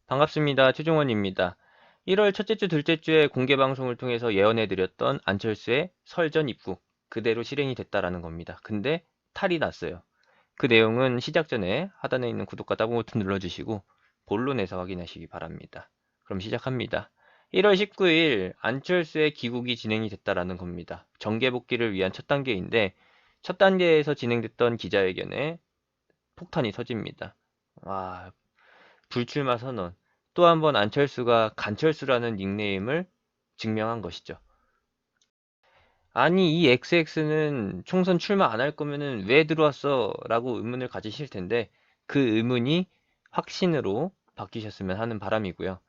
반갑습니다. 최종원입니다. 1월 첫째 주, 둘째 주에 공개 방송을 통해서 예언해드렸던 안철수의 설전 입국 그대로 실행이 됐다라는 겁니다. 근데 탈이 났어요. 그 내용은 시작 전에 하단에 있는 구독과 따봉 버튼 눌러주시고 본론에서 확인하시기 바랍니다. 그럼 시작합니다. 1월 19일 안철수의 귀국이 진행이 됐다라는 겁니다. 정계 복귀를 위한 첫 단계인데 첫 단계에서 진행됐던 기자회견에 폭탄이 터집니다. 와, 불출마 선언. 또 한 번 안철수가 간철수라는 닉네임을 증명한 것이죠. 아니, 이 XX는 총선 출마 안 할 거면은 왜 들어왔어? 라고 의문을 가지실 텐데 그 의문이 확신으로 바뀌셨으면 하는 바람이고요.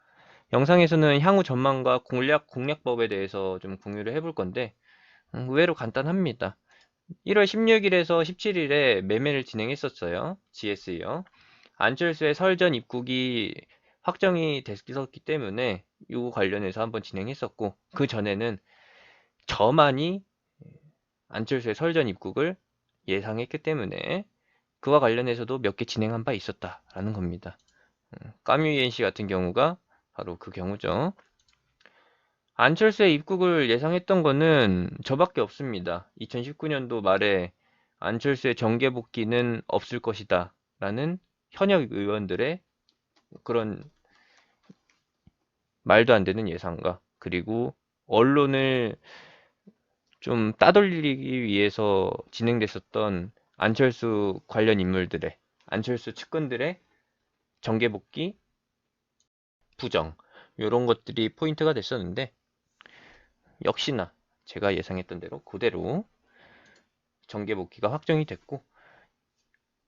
영상에서는 향후 전망과 공략법에 대해서 좀 공유를 해볼 건데 의외로 간단합니다. 1월 16일에서 17일에 매매를 진행했었어요. GS요. 안철수의 설전 입국이 확정이 됐었기 때문에 이거 관련해서 한번 진행했었고 그 전에는 저만이 안철수의 설전 입국을 예상했기 때문에 그와 관련해서도 몇 개 진행한 바 있었다라는 겁니다. 까뮤이엔 씨 같은 경우가 바로 그 경우죠. 안철수의 입국을 예상했던 거는 저밖에 없습니다. 2019년도 말에 안철수의 정계 복귀는 없을 것이다 라는 현역 의원들의 그런 말도 안 되는 예상과 그리고 언론을 좀 따돌리기 위해서 진행됐었던 안철수 관련 인물들의 안철수 측근들의 정계 복귀 부정 이런 것들이 포인트가 됐었는데 역시나 제가 예상했던 대로 그대로 정계 복귀가 확정이 됐고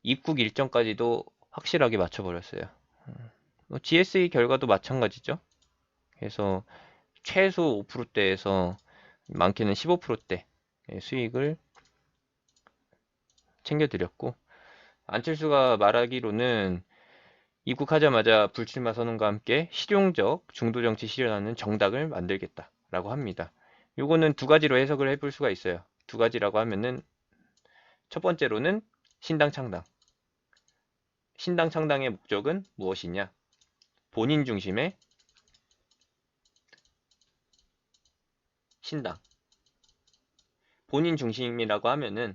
입국 일정까지도 확실하게 맞춰버렸어요. GSE 결과도 마찬가지죠. 그래서 최소 5%대에서 많게는 15%대 수익을 챙겨드렸고 안철수가 말하기로는 입국하자마자 불출마 선언과 함께 실용적 중도 정치 실현하는 정당을 만들겠다라고 합니다. 요거는 두 가지로 해석을 해볼 수가 있어요. 두 가지라고 하면은 첫 번째로는 신당 창당. 신당 창당의 목적은 무엇이냐? 본인 중심의 신당. 본인 중심이라고 하면은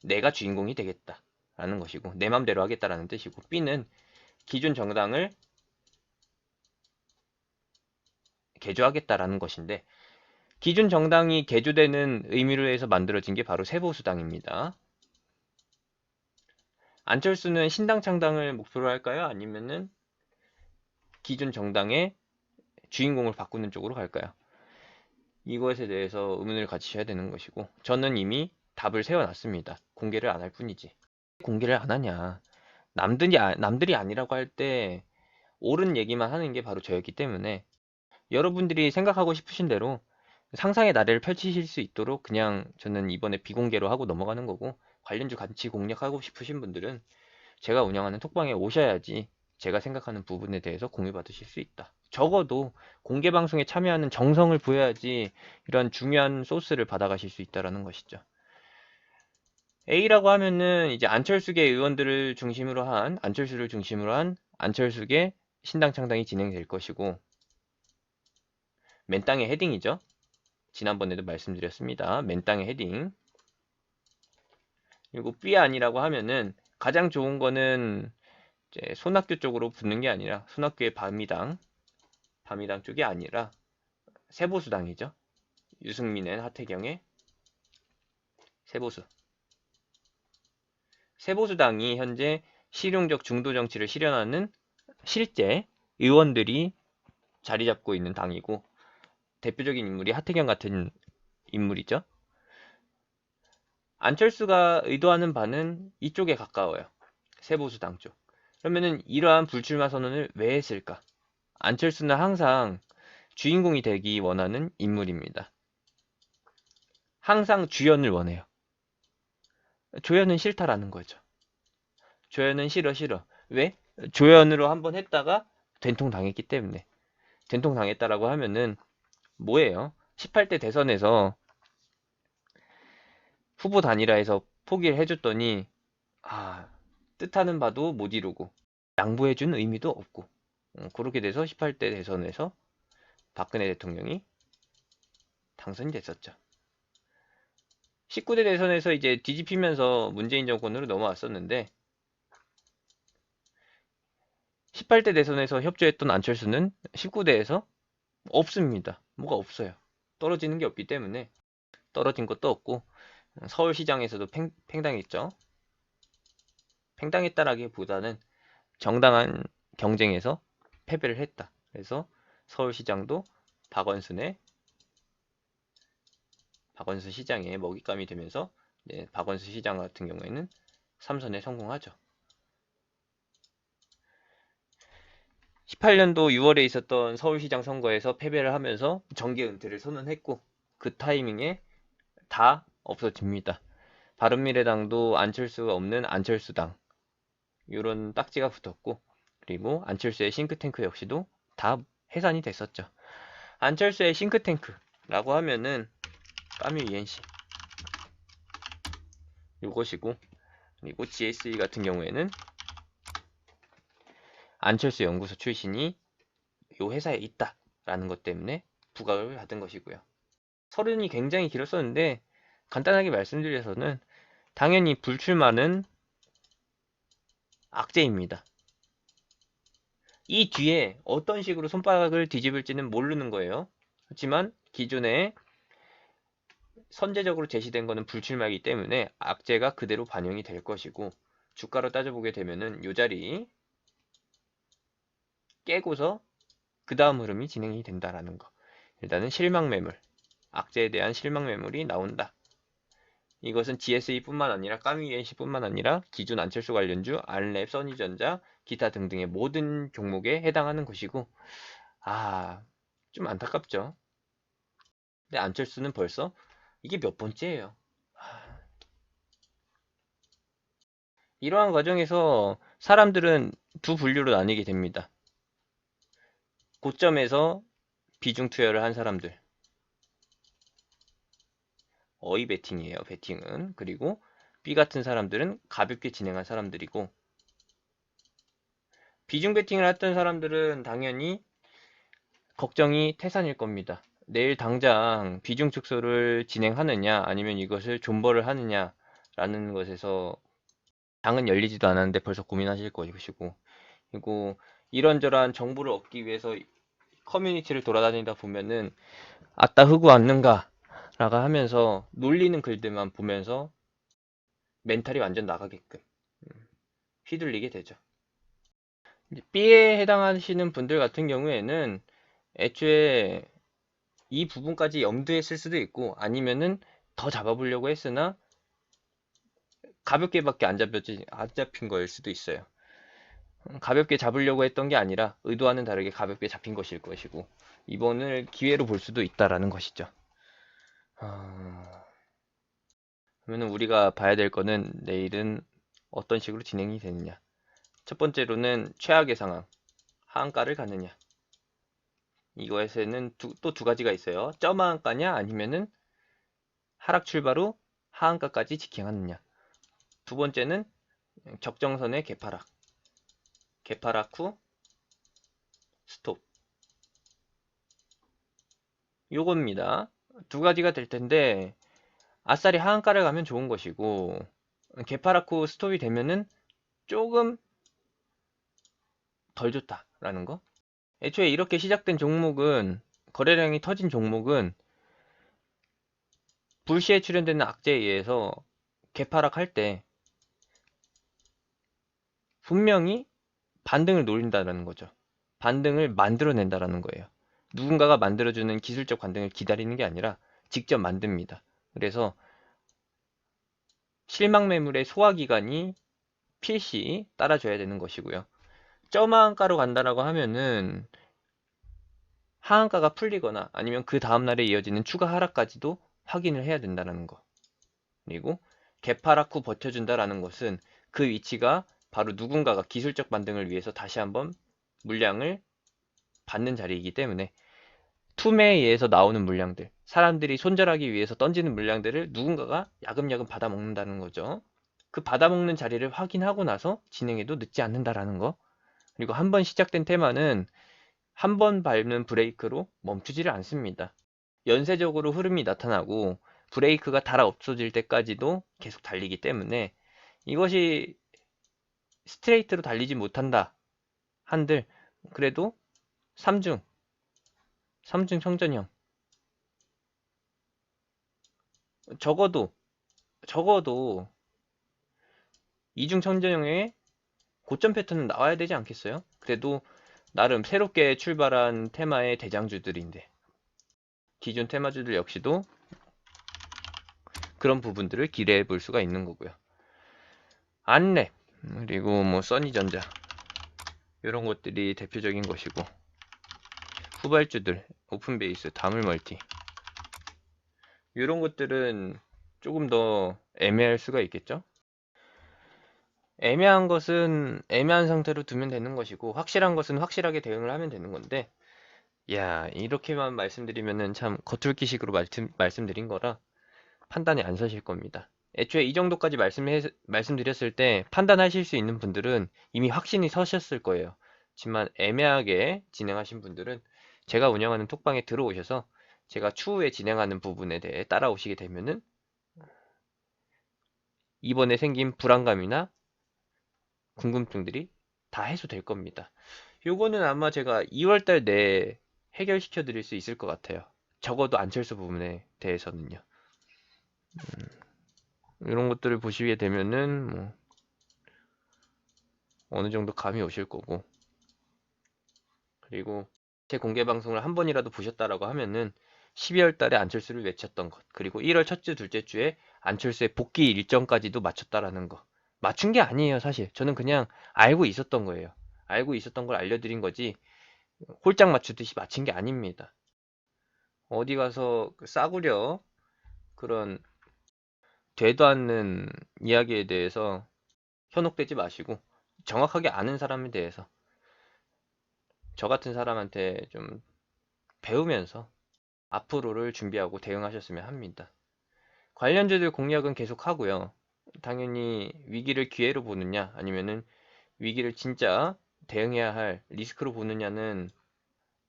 내가 주인공이 되겠다라는 것이고 내 맘대로 하겠다라는 뜻이고 B는 기존 정당을 개조하겠다라는 것인데 기존 정당이 개조되는 의미로 해서 만들어진 게 바로 세보수당입니다. 안철수는 신당 창당을 목표로 할까요? 아니면은 기존 정당의 주인공을 바꾸는 쪽으로 갈까요? 이것에 대해서 의문을 가지셔야 되는 것이고 저는 이미 답을 세워놨습니다. 공개를 안 할 뿐이지. 공개를 안 하냐? 남들이 아니라고 할 때 옳은 얘기만 하는 게 바로 저였기 때문에 여러분들이 생각하고 싶으신 대로 상상의 나래를 펼치실 수 있도록 그냥 저는 이번에 비공개로 하고 넘어가는 거고 관련주 같이 공략하고 싶으신 분들은 제가 운영하는 톡방에 오셔야지 제가 생각하는 부분에 대해서 공유받으실 수 있다. 적어도 공개 방송에 참여하는 정성을 보여야지 이런 중요한 소스를 받아가실 수 있다라는 것이죠. A라고 하면은 이제 안철수계 의원들을 중심으로 한 안철수를 중심으로 한 안철수계 신당 창당이 진행될 것이고 맨땅의 헤딩이죠. 지난번에도 말씀드렸습니다. 맨땅의 헤딩. 그리고 B 아니라고 하면은 가장 좋은 거는 이제 손학규 쪽으로 붙는 게 아니라 손학규의 밤이당 쪽이 아니라 세보수당이죠. 유승민의 하태경의 세보수. 세보수당이 현재 실용적 중도 정치를 실현하는 실제 의원들이 자리 잡고 있는 당이고 대표적인 인물이 하태경 같은 인물이죠. 안철수가 의도하는 바는 이쪽에 가까워요. 세보수당 쪽. 그러면은 이러한 불출마 선언을 왜 했을까? 안철수는 항상 주인공이 되기 원하는 인물입니다. 항상 주연을 원해요. 조연은 싫다라는 거죠. 조연은 싫어. 왜? 조연으로 한번 했다가 된통 당했기 때문에. 된통 당했다라고 하면은 뭐예요? 18대 대선에서 후보 단일화에서 포기를 해줬더니 뜻하는 바도 못 이루고 양보해준 의미도 없고 그렇게 돼서 18대 대선에서 박근혜 대통령이 당선이 됐었죠. 19대 대선에서 이제 뒤집히면서 문재인 정권으로 넘어왔었는데 18대 대선에서 협조했던 안철수는 19대에서 없습니다. 뭐가 없어요. 떨어지는 게 없기 때문에 떨어진 것도 없고 서울시장에서도 팽당했죠. 팽당했다라기보다는 정당한 경쟁에서 패배를 했다. 그래서 서울시장도 박원순 시장의 먹잇감이 되면서 박원순 시장 같은 경우에는 3선에 성공하죠. 18년도 6월에 있었던 서울시장 선거에서 패배를 하면서 정계 은퇴를 선언했고 그 타이밍에 다 없어집니다. 바른미래당도 안철수가 없는 안철수당 이런 딱지가 붙었고 그리고 안철수의 싱크탱크 역시도 다 해산이 됐었죠. 안철수의 싱크탱크라고 하면은 까뮤 ENC 이것이고 그리고 GSE 같은 경우에는 안철수 연구소 출신이 이 회사에 있다라는 것 때문에 부각을 받은 것이고요. 서른이 굉장히 길었었는데 간단하게 말씀드려서는 당연히 불출마는 악재입니다. 이 뒤에 어떤 식으로 손바닥을 뒤집을지는 모르는 거예요. 하지만 기존에 선제적으로 제시된 것은 불출마이기 때문에 악재가 그대로 반영이 될 것이고 주가로 따져보게 되면은 이 자리 깨고서 그 다음 흐름이 진행이 된다라는 거. 일단은 실망매물, 악재에 대한 실망매물이 나온다. 이것은 GSE뿐만 아니라 까뮤 ENC뿐만 아니라 기존 안철수 관련주, 안랩, 써니전자, 기타 등등의 모든 종목에 해당하는 것이고 좀 안타깝죠. 근데 안철수는 벌써 이게 몇 번째예요. 이러한 과정에서 사람들은 두 분류로 나뉘게 됩니다. 고점에서 비중 투여를 한 사람들. 어이 베팅이에요, 베팅은. 그리고 B 같은 사람들은 가볍게 진행한 사람들이고 비중 베팅을 했던 사람들은 당연히 걱정이 태산일 겁니다. 내일 당장 비중 축소를 진행하느냐 아니면 이것을 존버를 하느냐 라는 것에서 장은 열리지도 않았는데 벌써 고민하실 것이고 그리고 이런저런 정보를 얻기 위해서 커뮤니티를 돌아다니다 보면은 아따 흑우 왔는가 라고 하면서 놀리는 글들만 보면서 멘탈이 완전 나가게끔 휘둘리게 되죠. B에 해당하시는 분들 같은 경우에는 애초에 이 부분까지 염두에 쓸 수도 있고 아니면은 더 잡아보려고 했으나 가볍게밖에 안 잡힌 거일 수도 있어요. 가볍게 잡으려고 했던 게 아니라 의도와는 다르게 가볍게 잡힌 것일 것이고 이번을 기회로 볼 수도 있다라는 것이죠. 그러면 우리가 봐야 될 거는 내일은 어떤 식으로 진행이 되느냐. 첫 번째로는 최악의 상황, 하한가를 가느냐. 이거에서는 또 두 가지가 있어요. 점하한가냐 아니면은 하락 출발 후 하한가까지 직행하느냐. 두 번째는 적정선의 개파락. 개파락 후 스톱. 요겁니다. 두 가지가 될 텐데 아싸리 하한가를 가면 좋은 것이고 개파락 후 스톱이 되면은 조금 덜 좋다라는 거. 애초에 이렇게 시작된 종목은 거래량이 터진 종목은 불시에 출현되는 악재에 의해서 개파락할 때 분명히 반등을 노린다는 거죠. 반등을 만들어낸다라는 거예요. 누군가가 만들어주는 기술적 반등을 기다리는 게 아니라 직접 만듭니다. 그래서 실망 매물의 소화 기간이 필시 따라줘야 되는 것이고요. 점하한가로 간다라고 하면은 하한가가 풀리거나 아니면 그 다음날에 이어지는 추가 하락까지도 확인을 해야 된다는 거. 그리고 개파락 후 버텨준다라는 것은 그 위치가 바로 누군가가 기술적 반등을 위해서 다시 한번 물량을 받는 자리이기 때문에 투매에 의해서 나오는 물량들, 사람들이 손절하기 위해서 던지는 물량들을 누군가가 야금야금 받아먹는다는 거죠. 그 받아먹는 자리를 확인하고 나서 진행해도 늦지 않는다라는 거. 그리고 한 번 시작된 테마는 한 번 밟는 브레이크로 멈추지를 않습니다. 연쇄적으로 흐름이 나타나고 브레이크가 달아 없어질 때까지도 계속 달리기 때문에 이것이 스트레이트로 달리지 못한다 한들 그래도 3중, 3중 청전형 적어도 2중 청전형의 고점 패턴은 나와야 되지 않겠어요? 그래도 나름 새롭게 출발한 테마의 대장주들인데 기존 테마주들 역시도 그런 부분들을 기대해 볼 수가 있는 거고요. 안랩 그리고 뭐 써니전자 이런 것들이 대표적인 것이고 후발주들 오픈베이스 다물멀티 이런 것들은 조금 더 애매할 수가 있겠죠. 애매한 것은 애매한 상태로 두면 되는 것이고 확실한 것은 확실하게 대응을 하면 되는 건데 야 이렇게만 말씀드리면은 참 겉핥기식으로 말씀드린 거라 판단이 안 서실 겁니다. 애초에 이 정도까지 말씀드렸을 때 판단하실 수 있는 분들은 이미 확신이 서셨을 거예요. 하지만 애매하게 진행하신 분들은 제가 운영하는 톡방에 들어오셔서 제가 추후에 진행하는 부분에 대해 따라오시게 되면은 이번에 생긴 불안감이나 궁금증들이 다 해소될 겁니다. 요거는 아마 제가 2월달 내에 해결시켜 드릴 수 있을 것 같아요. 적어도 안철수 부분에 대해서는요. 이런 것들을 보시게 되면은 뭐 어느 정도 감이 오실 거고 그리고 제 공개 방송을 한 번이라도 보셨다라고 하면은 12월 달에 안철수를 외쳤던 것 그리고 1월 첫 주, 둘째 주에 안철수의 복귀 일정까지도 맞췄다라는 거 맞춘 게 아니에요 사실 저는 그냥 알고 있었던 거예요 알고 있었던 걸 알려드린 거지 홀짝 맞추듯이 맞힌 게 아닙니다 어디 가서 싸구려 그런 되도 않는 이야기에 대해서 현혹되지 마시고 정확하게 아는 사람에 대해서 저 같은 사람한테 좀 배우면서 앞으로를 준비하고 대응하셨으면 합니다. 관련주들 공략은 계속 하고요. 당연히 위기를 기회로 보느냐 아니면은 위기를 진짜 대응해야 할 리스크로 보느냐는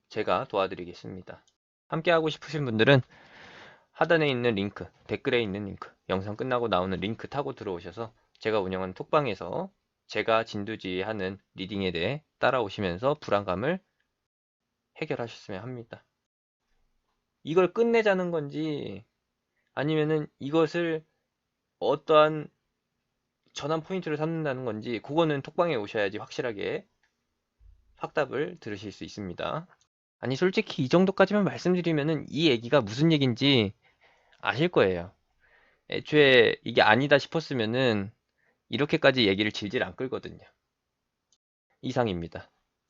제가 도와드리겠습니다. 함께 하고 싶으신 분들은 하단에 있는 링크, 댓글에 있는 링크, 영상 끝나고 나오는 링크 타고 들어오셔서 제가 운영하는 톡방에서 제가 진두지휘하는 리딩에 대해 따라오시면서 불안감을 해결하셨으면 합니다. 이걸 끝내자는 건지 아니면은 이것을 어떠한 전환 포인트를 삼는다는 건지 그거는 톡방에 오셔야지 확실하게 확답을 들으실 수 있습니다. 아니 솔직히 이 정도까지만 말씀드리면은 이 얘기가 무슨 얘기인지 아실 거예요. 애초에 이게 아니다 싶었으면은 이렇게까지 얘기를 질질 안 끌거든요. 이상입니다.